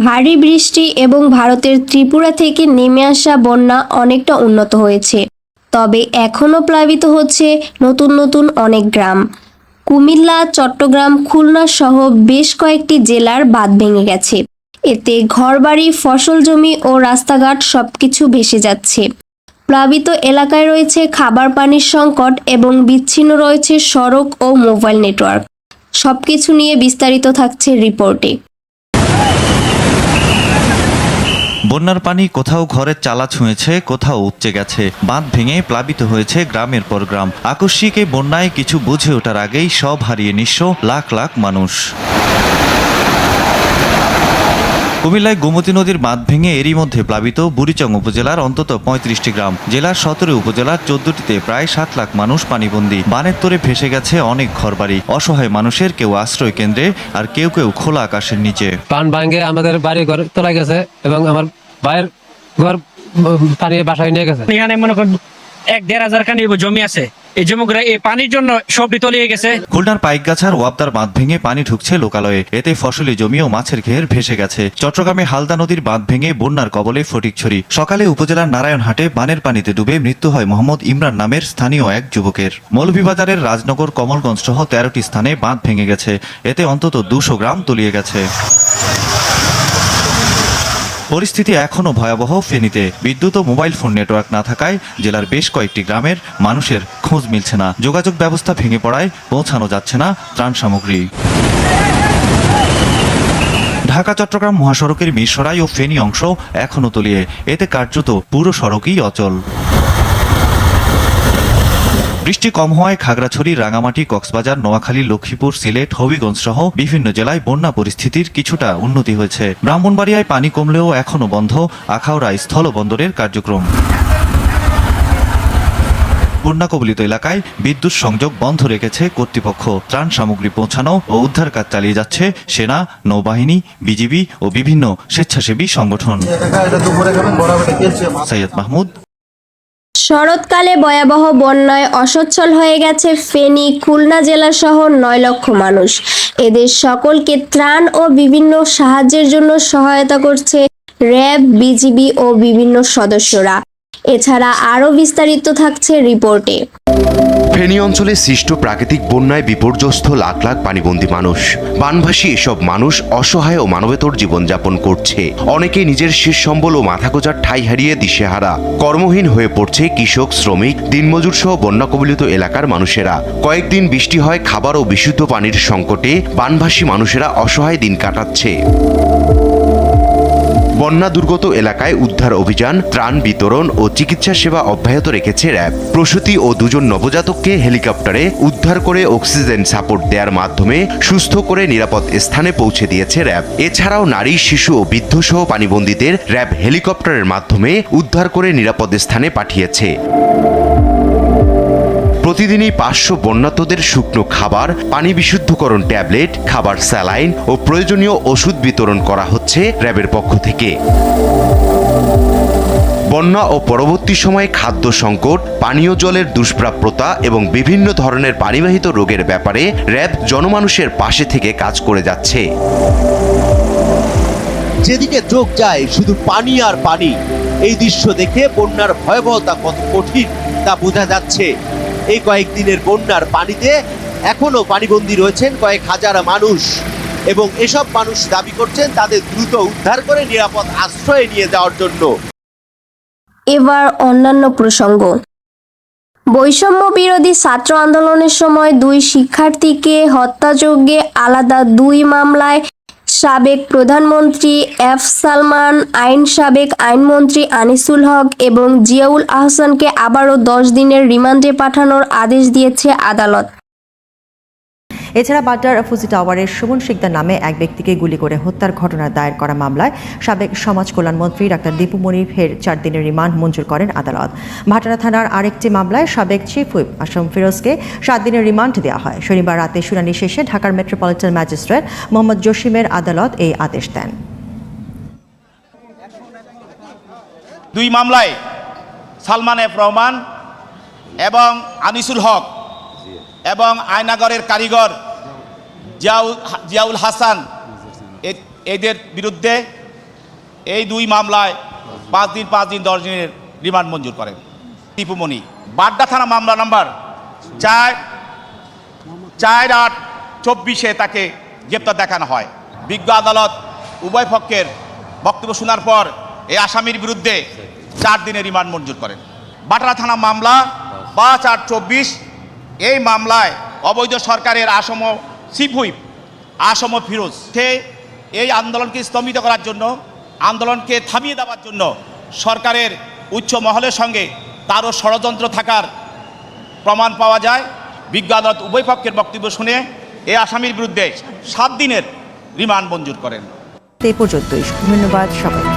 ভারী বৃষ্টি এবং ভারতের ত্রিপুরা থেকে নেমে আসা বন্যা অনেকটা উন্নত হয়েছে, তবে এখনও প্লাবিত হচ্ছে নতুন নতুন অনেক গ্রাম। কুমিল্লা, চট্টগ্রাম, খুলনা সহ বেশ কয়েকটি জেলার বাঁধ ভেঙে গেছে। এতে ঘরবাড়ি, ফসল জমি ও রাস্তাঘাট সবকিছু ভেসে যাচ্ছে। প্লাবিত এলাকায় রয়েছে খাবার পানির সংকট এবং বিচ্ছিন্ন রয়েছে সড়ক ও মোবাইল নেটওয়ার্ক। সবকিছু নিয়ে বিস্তারিত থাকছে রিপোর্টে। বন্যার পানি কোথাও ঘরের চালা ছুঁয়েছে, কোথাও উপচে গেছে। বাঁধ ভেঙে প্লাবিত হয়েছে গ্রামের পর গ্রাম। আকস্মিক এই বন্যায় কিছু বুঝে ওঠার আগেই সব হারিয়ে নিঃস্ব লাখ লাখ মানুষ। কুমিল্লায় গোমতী নদীর বাঁধ ভেঙে এরই মধ্যে প্লাবিত বুড়িচং উপজেলার অন্তত ৩৫টি গ্রাম। জেলার ১৭ উপজেলার ১৪টিতে প্রায় ৭ লাখ মানুষ পানিবন্দী। বানের তোরে ভেসে গেছে অনেক ঘরবাড়ি। অসহায় মানুষের কেউ আশ্রয় কেন্দ্রে, আর কেউ কেউ খোলা আকাশের নিচে। পান ভাঙে আমাদের বাড়ি ঘর তোলা গেছে এবং আমার ভাইয়ের ঘর পানি বাসায় নিয়ে গেছে। এখানে মনে করেন ১-১.৫ খানি জমি আছে। এই জমিগুলো এই পানির জন্য সবটি তলিয়ে গেছে। খুলনার পাইকগাছার ওয়াবদার বাঁধ ভেঙে পানি ঢুকছে লোকালয়ে। এতে ফসলি জমি ও মাছের ঘের ভেসে গেছে। চট্টগ্রামে হালদা নদীর বাঁধ ভেঙে বন্যার কবলে ফটিকছড়ি। সকালে উপজেলার নারায়ণহাটে বানের পানিতে ডুবে মৃত্যু হয় মোহাম্মদ ইমরান নামের স্থানীয় এক যুবকের। মৌলভীবাজারের রাজনগর, কমলগঞ্জ সহ ১৩টি স্থানে বাঁধ ভেঙে গেছে। এতে অন্তত ২০০ গ্রাম তলিয়ে গেছে। পরিস্থিতি এখনও ভয়াবহ ফেনীতে। বিদ্যুৎ ও মোবাইল ফোন নেটওয়ার্ক না থাকায় জেলার বেশ কয়েকটি গ্রামের মানুষের খোঁজ মিলছে না। যোগাযোগ ব্যবস্থা ভেঙে পড়ায় পৌঁছানো যাচ্ছে না ত্রাণ সামগ্রী। ঢাকা চট্টগ্রাম মহাসড়কের মিরসরাই ও ফেনী অংশ এখনও তলিয়ে। এতে কার্যত পুরো সড়কই অচল। বৃষ্টি কম হওয়ায় খাগড়াছড়ি, রাঙামাটি, কক্সবাজার, নোয়াখালী, লক্ষ্মীপুর, সিলেট, হবিগঞ্জ সহ বিভিন্ন জেলায় বন্যা পরিস্থিতির কিছুটা উন্নতি হয়েছে। ব্রাহ্মণবাড়িয়ায় পানি কমলেও এখনও বন্ধ আখাউড়া স্থলবন্দরের কার্যক্রম। বন্যা কবলিত এলাকায় বিদ্যুৎ সংযোগ বন্ধ রেখেছে কর্তৃপক্ষ। ত্রাণ সামগ্রী পৌঁছানো ও উদ্ধার কাজ চালিয়ে যাচ্ছে সেনা, নৌবাহিনী, বিজিবি ও বিভিন্ন স্বেচ্ছাসেবী সংগঠন। সৈয়দ মাহমুদ। শরৎকালে ভয়াবহ বন্যায় অসচ্ছল হয়ে গেছে ফেনী, খুলনা জেলা সহ ৯ লক্ষ মানুষ। এদের সকলকে ত্রাণ ও বিভিন্ন সাহায্যের জন্য সহায়তা করছে র্যাব, বিজিবি ও বিভিন্ন সদস্যরা। এছাড়া আরও বিস্তারিত থাকছে রিপোর্টে। ফেনী অঞ্চলে সৃষ্ট প্রাকৃতিক বন্যায় বিপর্যস্ত লাখ লাখ পানিবন্দী মানুষ। বানভাসী এসব মানুষ অসহায় ও মানবেতর জীবনযাপন করছে। অনেকে নিজের শেষ সম্বল ও মাথা গোঁজার ঠাঁই হারিয়ে দিশেহারা। কর্মহীন হয়ে পড়ছে কৃষক, শ্রমিক, দিনমজুর সহ বন্যা কবলিত এলাকার মানুষেরা। কয়েকদিন বৃষ্টি হয়, খাবার ও বিশুদ্ধ পানির সংকটে বানভাসী মানুষেরা অসহায় দিন কাটাচ্ছে। বন্যা দুর্গত এলাকায় উদ্ধার অভিযান, ত্রাণ বিতরণ ও চিকিৎসা সেবা অব্যাহত রেখেছে র্যাব। প্রসূতি ও ২ নবজাতককে হেলিকপ্টারে উদ্ধার করে অক্সিজেন সাপোর্ট দেওয়ার মাধ্যমে সুস্থ করে নিরাপদ স্থানে পৌঁছে দিয়েছে র্যাব। এছাড়াও নারী, শিশু ও বৃদ্ধ সহ পানিবন্দীদের র্যাব হেলিকপ্টারের মাধ্যমে উদ্ধার করে নিরাপদ স্থানে পাঠিয়েছে। প্রতিদিনই ৫০০ বন্যার্তদের শুকনো খাবার, পানি বিশুদ্ধকরণ ট্যাবলেট, খাবার, স্যালাইন ও প্রয়োজনীয় ওষুধ বিতরণ করা হচ্ছে র্যাবের পক্ষ থেকে। বন্যা ও পরবর্তী সময়ে খাদ্য সংকট, পানীয় জলের দুষ্প্রাপ্যতা এবং বিভিন্ন ধরনের পানিবাহিত রোগের ব্যাপারে র্যাব জনমানুষের পাশে থেকে কাজ করে যাচ্ছে। যেদিকে চোখ যায় শুধু পানি আর পানি। এই দৃশ্য দেখে বন্যার ভয়াবহতা কত কঠিন তা বোঝা যাচ্ছে। এই কয়েকদিনের বন্যার পানিতে এখনো পানিবন্দী রয়েছেন কয়েক হাজার মানুষ এবং এসব মানুষ দাবি করছেন তাদের দ্রুত উদ্ধার করে নিরাপদ আশ্রয়ে নিয়ে যাওয়ার জন্য। এবার অন্যান্য প্রসঙ্গ। বৈষম্য বিরোধী ছাত্র আন্দোলনের সময় ২ শিক্ষার্থীকে হত্যাযজ্ঞে আলাদা ২ মামলায় সাবেক প্রধানমন্ত্রী এফ সালমান, সাবেক আইনমন্ত্রী আনিসুল হক এবং জিয়াউল আহসানকে আবারও ১০ দিনের রিমান্ডে পাঠানোর আদেশ দিয়েছে আদালত। এছাড়া বাড্ডার ফুজি টাওয়ারের সুমন শিকদার নামে এক ব্যক্তিকে গুলি করে হত্যার ঘটনার দায়ের করা মামলায় সাবেক সমাজ কল্যাণমন্ত্রী ডাক্তার দীপু মনিরের ৪ দিনের রিমান্ড মঞ্জুর করেন আদালত। ভাটারা থানার আরেকটি মামলায় সাবেক চিফ হুইপ আসম ফিরোজকে ৭ দিনের রিমান্ড দেওয়া হয়। শনিবার রাতে শুনানি শেষে ঢাকার মেট্রোপলিটন ম্যাজিস্ট্রেট মোহাম্মদ জসিমের আদালত এই আদেশ দেন। ২ মামলায় সালমান এফ রহমান এবং আনিসুল হক এবং আয়নাগরের কারিগর জিয়াউল হাসান এদের বিরুদ্ধে এই 2 মামলায় 5 দিন 10 দিনের রিমান্ড মঞ্জুর করেন। টিপুমণি বাড্ডা থানা মামলা নাম্বার 4/8/24 তাকে গ্রেপ্তার দেখানো হয়। বিজ্ঞ আদালত উভয় পক্ষের বক্তব্য শোনার পর এই আসামির বিরুদ্ধে 4 দিনের রিমান্ড মঞ্জুর করেন। বাটরা থানা মামলা 5/8/24 এই মামলায় অবৈধ সরকারের আসম চিফ হুইপ আসম ফিরোজ সে এই আন্দোলনকে স্তম্ভিত করার জন্য, আন্দোলনকে থামিয়ে দেওয়ার জন্য সরকারের উচ্চ মহলের সঙ্গে তারও ষড়যন্ত্র থাকার প্রমাণ পাওয়া যায়। বিজ্ঞ আদালত উভয় পক্ষের বক্তব্য শুনে এই আসামির বিরুদ্ধে 7 দিনের রিমান্ড মঞ্জুর করেন। এই পর্যন্তই, ধন্যবাদ সবাইকে।